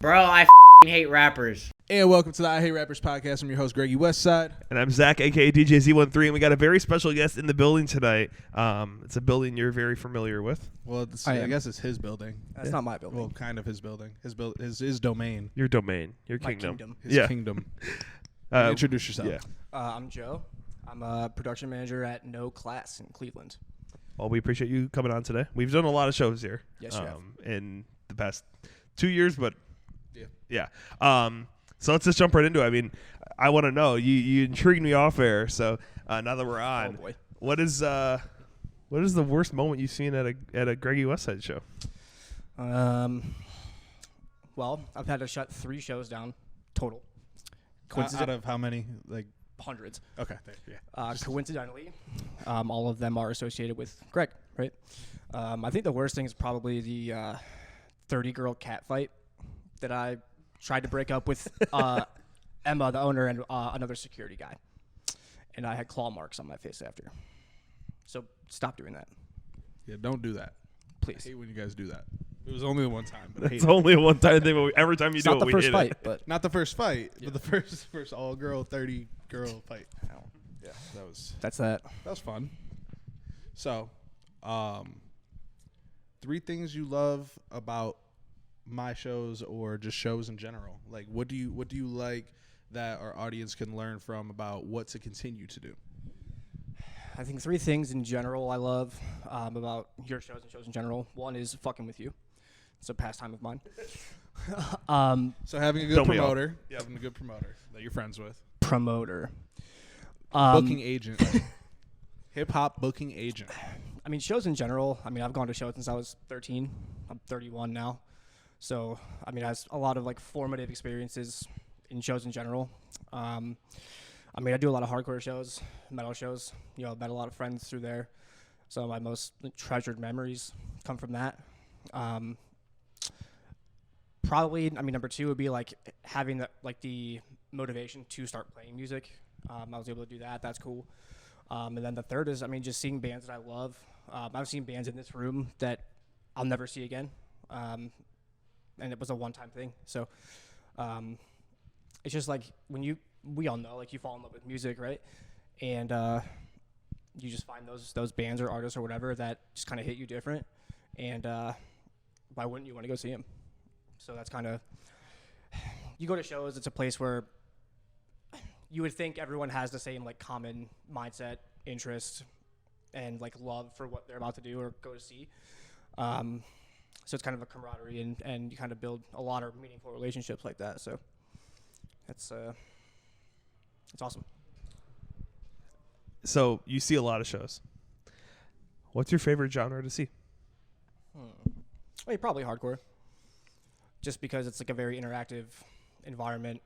Bro, I hate rappers. And welcome to the I Hate Rappers podcast. I'm your host, Greggy Westside. And I'm Zach, a.k.a. DJ Z13, and we got a very special guest in the building tonight. It's a building you're very familiar with. Well, I guess it's his building. That's not my building. Well, kind of his building. His domain. Your domain. Your My kingdom. His kingdom. Introduce yourself. Yeah. I'm Joe. I'm a production manager at No Class in Cleveland. Well, we appreciate you coming on today. We've done a lot of shows here. Yes, you have. In the past 2 years, but Yeah. So let's just jump right into it. I mean, I want to know. You intrigued me off air, so now that we're on, Oh, boy. what is the worst moment you've seen at a Greggy Westside show? Well, I've had to shut 3 shows down total. Out of how many? Like Hundreds. okay, yeah. Coincidentally, all of them are associated with Greg, right? I think the worst thing is probably the 30-girl cat fight that I tried to break up with Emma, the owner, and another security guy. And I had claw marks on my face after. So stop doing that, Yeah, don't do that. please. I hate when you guys do that. It was only the one time, but I hate It's it. only a one-time thing, but every time you It's do not it, the we first hit fight, it. but Not the first fight, but the first all-girl 30-girl fight. Yeah, that's that. that was fun. So, 3 things you love about my shows or just shows in general. Like, what do you like that our audience can learn from about what to continue to do? I think 3 things in general I love about your shows and shows in general. One is fucking with you. It's a pastime of mine. So having a good Don't we all? promoter, having a good promoter that you're friends with, Promoter. booking agent, hip hop booking agent. I mean, shows in general. I mean, I've gone to shows since I was 13. I'm 31 now. So, I mean, I have a lot of like formative experiences in shows in general. I mean, I do a lot of hardcore shows, metal shows. You know, I've met a lot of friends through there. Some of my most treasured memories come from that. Probably, I mean, number 2 would be like having the motivation to start playing music. I was able to do that. That's cool. And then the third is, I mean, just seeing bands that I love. I've seen bands in this room that I'll never see again. And it was a one-time thing. So it's just like we all know, like you fall in love with music, right? And you just find those bands or artists or whatever that just kind of hit you different. And why wouldn't you want to go see them? So that's kind of, you go to shows, it's a place where you would think everyone has the same like common mindset, interest, and like love for what they're about to do or go to see. So it's kind of a camaraderie and you kind of build a lot of meaningful relationships like that. So it's awesome. So you see a lot of shows. What's your favorite genre to see? I mean, probably hardcore. Just because it's like a very interactive environment.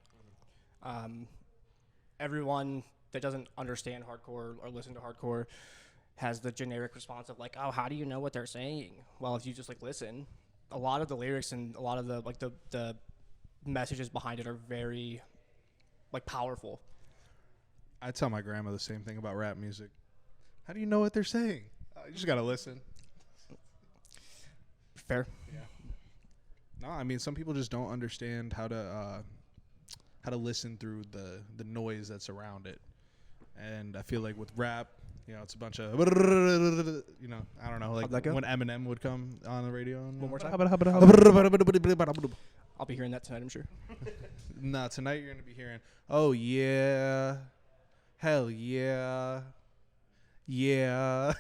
Everyone that doesn't understand hardcore or listen to hardcore has the generic response of like, oh, how do you know what they're saying? Well, if you just like listen, a lot of the lyrics and a lot of the like the messages behind it are very like powerful. I tell my grandma the same thing about rap music. How do you know what they're saying? You just gotta listen. Fair. Yeah. No, I mean some people just don't understand how to listen through the noise that's around it, and I feel like with rap, you know, it's a bunch of you know, I don't know, like when Eminem would come on the radio. One more time. I'll be hearing that tonight, I'm sure. Nah, tonight you're gonna be hearing, oh yeah, hell yeah. Yeah.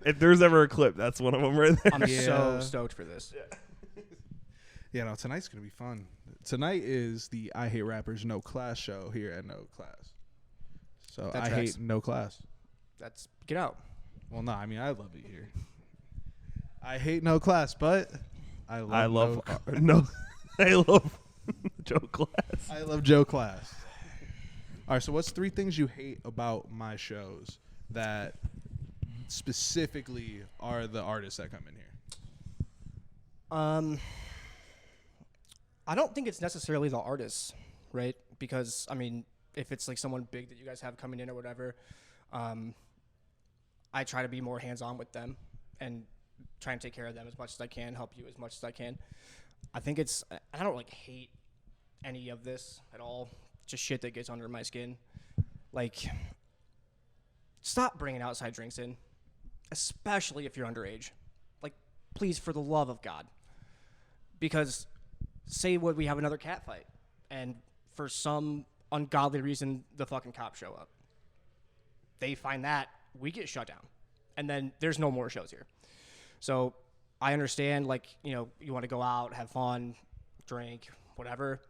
If there's ever a clip, that's one of them right there. I'm so stoked for this. Yeah, no, tonight's going to be fun. Tonight is the I Hate Rappers No Class show here at No Class. So That I tracks. hate No Class. That's get out. Well, no, I mean, I love it here. I hate No Class, but I love Joe Class. I love Joe Class. All right, so what's 3 things you hate about my shows that specifically are the artists that come in here? I don't think it's necessarily the artists, right? Because I mean, if it's like someone big that you guys have coming in or whatever, I try to be more hands-on with them and try and take care of them as much as I can, help you as much as I can. I think it's, I don't like hate any of this at all. Just shit that gets under my skin. Like, stop bringing outside drinks in, especially if you're underage. Like, please, for the love of God. Because say what we have another cat fight, and for some ungodly reason, the fucking cops show up. They find that, we get shut down. And then there's no more shows here. So I understand, like, you know, you want to go out, have fun, drink, whatever.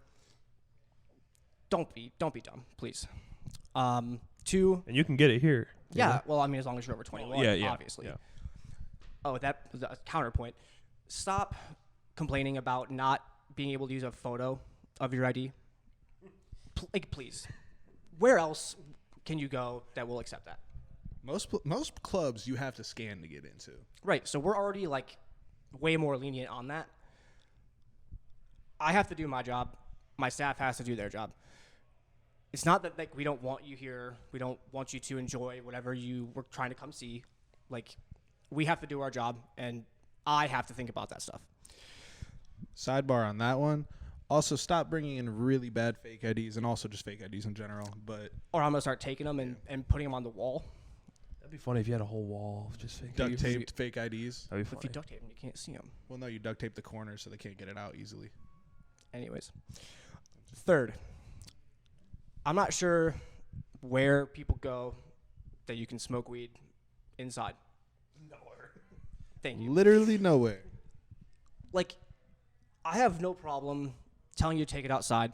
Don't be dumb, please. 2. And you can get it here. Yeah, well, I mean, as long as you're over 21, obviously. Yeah. Oh, that the counterpoint. Stop complaining about not being able to use a photo of your ID. Like, please. Where else can you go that will accept that? Most clubs you have to scan to get into. Right, so we're already, like, way more lenient on that. I have to do my job. My staff has to do their job. It's not that, like, we don't want you here. We don't want you to enjoy whatever you were trying to come see. Like, we have to do our job, and I have to think about that stuff. Sidebar on that one. Also, stop bringing in really bad fake IDs, and also just fake IDs in general. But Or I'm going to start taking them and putting them on the wall. That'd be funny if you had a whole wall of just fake. duct taped fake IDs. That'd be If you funny. duct tape them, you can't see them. Well, no, you duct tape the corners so they can't get it out easily. Anyways. 3rd, I'm not sure where people go that you can smoke weed inside. Nowhere. Thank you. Literally nowhere. Like, I have no problem telling you to take it outside.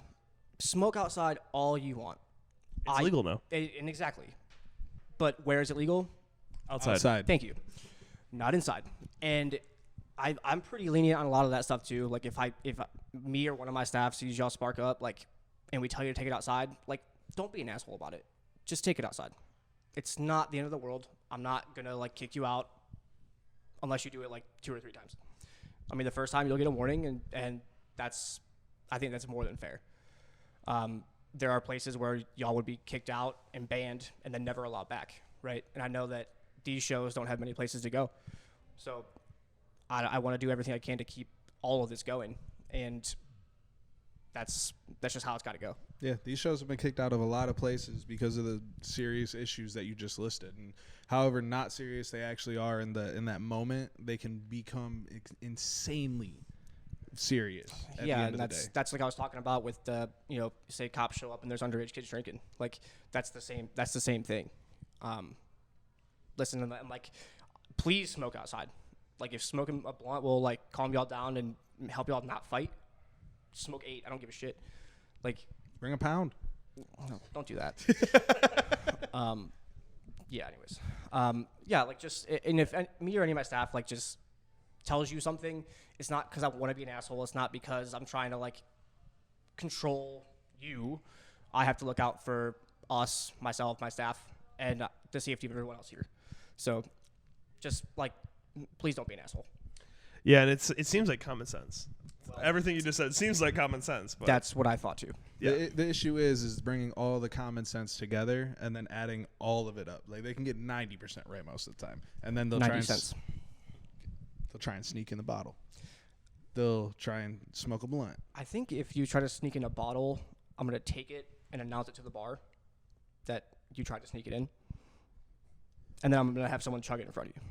Smoke outside all you want. It's legal now. And exactly. But where is it legal? Outside. Thank you. Not inside. And I'm pretty lenient on a lot of that stuff too. Like, if me or one of my staff sees y'all spark up, like, and we tell you to take it outside, like, don't be an asshole about it. Just take it outside. It's not the end of the world. I'm not gonna, like, kick you out unless you do it like 2 or 3 times. I mean, the first time you'll get a warning, and I think that's more than fair. There are places where y'all would be kicked out and banned and then never allowed back, right? And I know that these shows don't have many places to go. So I want to do everything I can to keep all of this going, and that's just how it's got to go. Yeah, these shows have been kicked out of a lot of places because of the serious issues that you just listed. And however not serious they actually are in that moment, they can become insanely serious at the end and of the day. that's like I was talking about with the, you know, say cops show up and there's underage kids drinking. Like, that's the same thing. Listen, and like, please smoke outside. Like, if smoking a blunt will, like, calm y'all down and help y'all not fight, smoke 8. I don't give a shit. Like, Bring a pound. no, don't do that. Yeah, anyways. Yeah, like, just, and if me or any of my staff, like, just tells you something, it's not because I want to be an asshole. It's not because I'm trying to, like, control you. I have to look out for us, myself, my staff, and the safety of everyone else here. So just, like, please don't be an asshole. Yeah, and it seems like common sense. Everything you just said seems like common sense. But That's what I thought too. Yeah. The issue is bringing all the common sense together and then adding all of it up. Like, they can get 90% right most of the time, and then they'll 90 try and cents. they'll try and sneak in the bottle. They'll try and smoke a blunt. I think if you try to sneak in a bottle, I'm going to take it and announce it to the bar that you tried to sneak it in. And then I'm going to have someone chug it in front of you.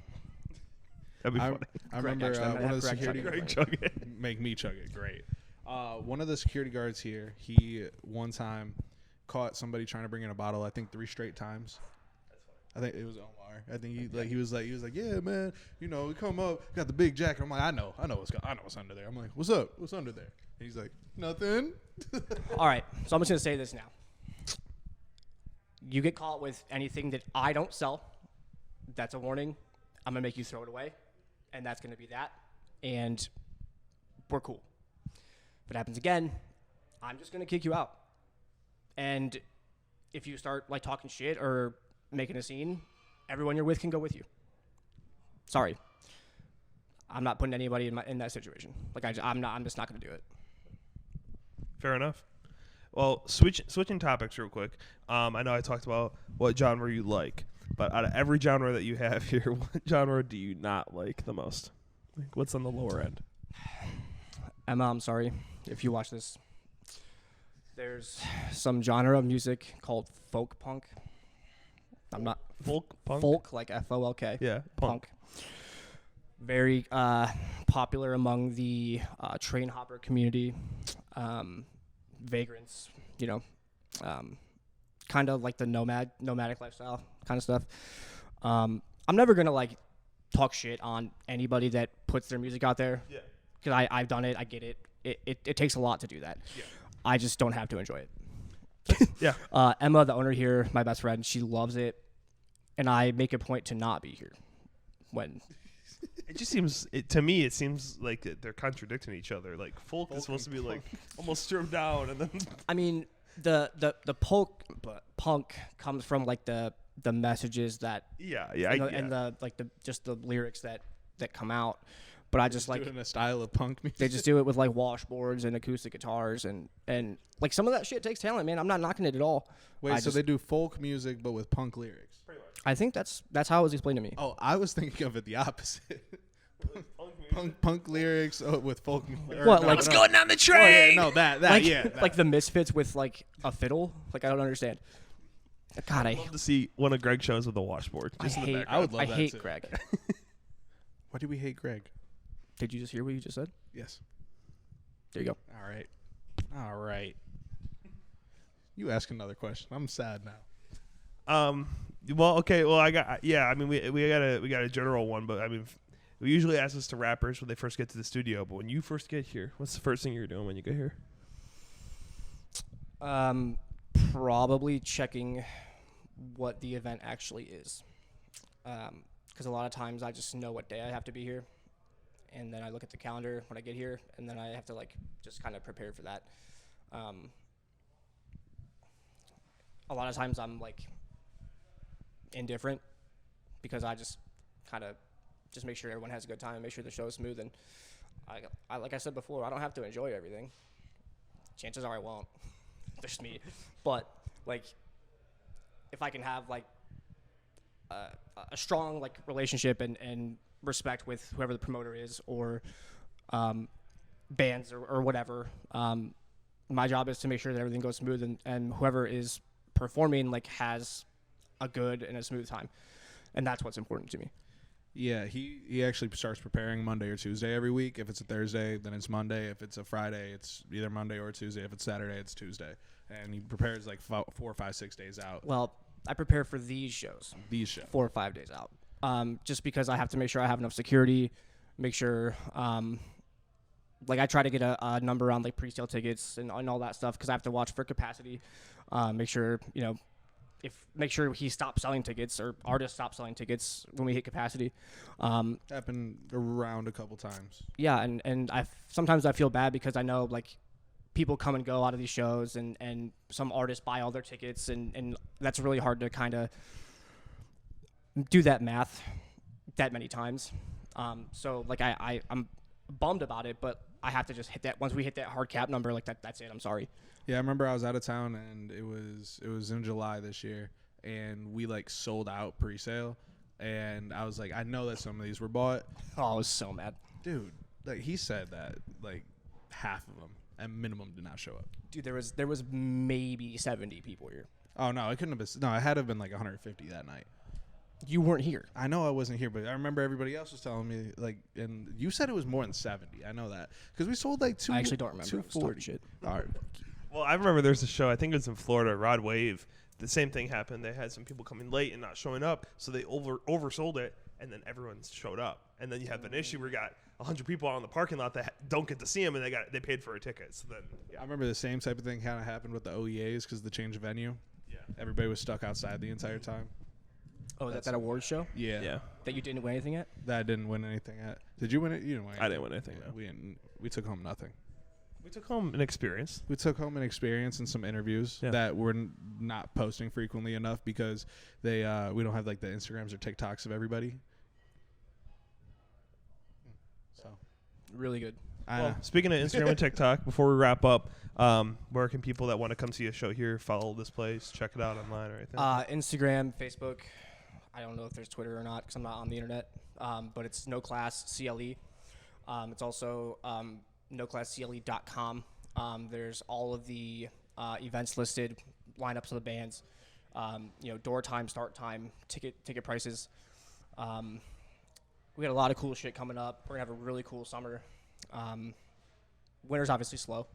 That'd be I funny. remember actually, I'm gonna one of have the Greg security chug it. Greg chug it. make me chug it. Great. One of the security guards here, he one time caught somebody trying to bring in a bottle. I think 3 straight times. I think it was Omar. I think he was like, yeah, man, you know, we come up, got the big jacket. I'm like, I know what's under there. I'm like, what's up? What's under there? And he's like, nothing. All right, so I'm just going to say this now. You get caught with anything that I don't sell, that's a warning. I'm going to make you throw it away, and that's going to be that, and we're cool. If it happens again, I'm just going to kick you out. And if you start, like, talking shit or making a scene, everyone you're with can go with you. Sorry. I'm not putting anybody in that situation. Like, I'm just not going to do it. Fair enough. Well, switching topics real quick. I know I talked about what genre you like, but out of every genre that you have here, what genre do you not like the most? Like, what's on the lower end? Emma, I'm sorry if you watch this. There's some genre of music called folk punk. I'm not Folk punk. folk like FOLK. Yeah, punk. Very popular among the train hopper community, vagrants. You know, kind of like the nomadic lifestyle kind of stuff. I'm never gonna like talk shit on anybody that puts their music out there. Yeah. Because I've done it. I get it. It takes a lot to do that. Yeah. I just don't have to enjoy it. Yeah. Emma, the owner here, my best friend, she loves it, and I make a point to not be here when. It just seems to me. It seems like they're contradicting each other. Like folk is supposed to be like almost stripped down, and then I mean, the punk comes from like the messages that and the like the just the lyrics that come out. But I just like do it in a style of punk music. they just do it with like washboards and acoustic guitars and like some of that shit takes talent, man. I'm not knocking it at all. Wait, so they do folk music but with punk lyrics? I think that's how it was explained to me. Oh, I was thinking of it the opposite. punk lyrics with folk music. What, like- What's going on the Oh, train? yeah, no, that like, that. like the Misfits with like a fiddle. Like I don't understand. God, I'd love to see one of Greg's shows with a washboard. I Just in the hate. background. I would love I that hate too. Greg. Why do we hate Greg? Did you just hear what you just said? Yes. There you go. All right. You ask another question. I'm sad now. Well, okay. Well, I got. Yeah. I mean, we got a general one, but I mean, we usually ask this to rappers when they first get to the studio. But when you first get here, what's the first thing you're doing when you get here? Probably checking what the event actually is. Because a lot of times I just know what day I have to be here. And then I look at the calendar when I get here, and then I have to like just kind of prepare for that. A lot of times I'm like indifferent because I just kind of just make sure everyone has a good time, make sure the show is smooth, and I like I said before, I don't have to enjoy everything. Chances are I won't. Just me, but like if I can have like a strong like relationship and respect with whoever the promoter is or bands or whatever. My job is to make sure that everything goes smooth and whoever is performing like has a good and a smooth time. And that's what's important to me. Yeah, he actually starts preparing Monday or Tuesday every week. If it's a Thursday, then it's Monday. If it's a Friday, it's either Monday or Tuesday. If it's Saturday, it's Tuesday. And he prepares like 4, 5, 6 days out. Well, I prepare for these shows. 4 or 5 days out. Just because I have to make sure I have enough security, make sure, like I try to get a number on like pre-sale tickets and all that stuff because I have to watch for capacity. Make sure, make sure he stops selling tickets or artists stop selling tickets when we hit capacity. Happened around a couple times. Yeah, and sometimes I feel bad because I know like people come and go out of these shows and some artists buy all their tickets and that's really hard to kind of do that math that many times. So like I'm bummed about it, but I have to just hit that once we hit that hard cap number, like that's it. I'm sorry. Yeah, I remember I was out of town and it was in July this year and we like sold out pre-sale and I was like, I know that some of these were bought. Oh, I was so mad. Dude, like he said that like half of them at minimum did not show up. Dude, there was maybe 70 people here. Oh no, it couldn't have been. No, it had to have been like 150 that night. You weren't here. I know I wasn't here, but I remember everybody else was telling me like, and you said it was more than 70. I know that because we sold like I actually don't remember. 240. Shit. All right. Well, I remember there's a show. I think it was in Florida. Rod Wave. The same thing happened. They had some people coming late and not showing up, so they oversold it, and then everyone showed up. And then you have an issue where you got 100 people out in the parking lot that don't get to see them, and they paid for a ticket. So then, I remember the same type of thing kind of happened with the OEAs because the change of venue. yeah. Everybody was stuck outside the entire time. Oh, that awards show Yeah. that you didn't win anything at? That didn't win anything at. Did you win it? You didn't win anything. I didn't win anything, Yeah, no. we didn't. We took home nothing. We took home an experience. We took home an experience and some interviews that we're not posting frequently enough because we don't have like the Instagrams or TikToks of everybody. So Really good. Well, speaking of Instagram and TikTok, before we wrap up, where can people that want to come see a show here follow this place, check it out online or anything? Instagram, Facebook. I don't know if there's Twitter or not because I'm not on the internet. But it's No Class CLE. It's also noclasscle.com. There's all of the events listed, lineups of the bands, door time, start time, ticket prices. We got a lot of cool shit coming up. We're gonna have a really cool summer. Winter's obviously slow.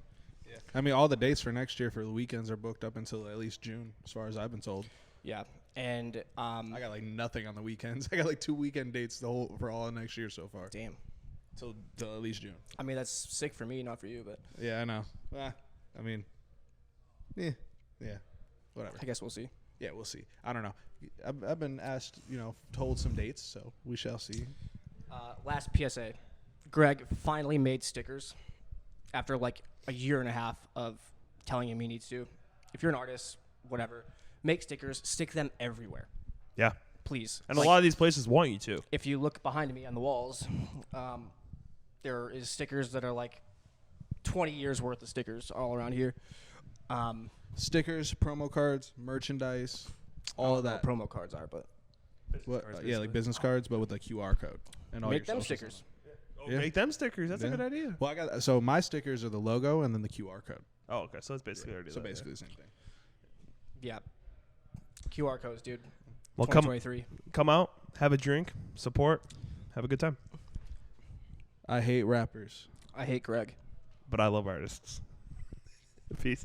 Yeah. I mean, all the dates for next year for the weekends are booked up until at least June, as far as I've been told. Yeah, and I got like nothing on the weekends. I got like 2 weekend dates for all of next year so far. Damn. Till at least June. I mean, that's sick for me, not for you, but Yeah, I know. I mean, yeah, whatever. I guess we'll see. Yeah, we'll see. I don't know. I've been asked, told some dates, so we shall see. Last PSA. Greg finally made stickers after like a year and a half of telling him he needs to. If you're an artist, whatever, make stickers, stick them everywhere, Yeah. please. And a lot of these places want you to. If you look behind me on the walls, there is stickers that are like 20 years worth of stickers all around here. Stickers, promo cards, merchandise, all of that. Promo cards are, but What? Yeah, like business cards, but with a QR code and all make your them social stickers. stuff. Oh, Yeah. make them stickers. That's a Yeah. good idea. Well, so my stickers are the logo and then the QR code. Oh, okay. So it's basically already So that, basically the same thing. Yeah. QR codes, dude. Well, come 2023. out, have a drink, support, have a good time. I hate rappers. I hate Greg. But I love artists. Peace.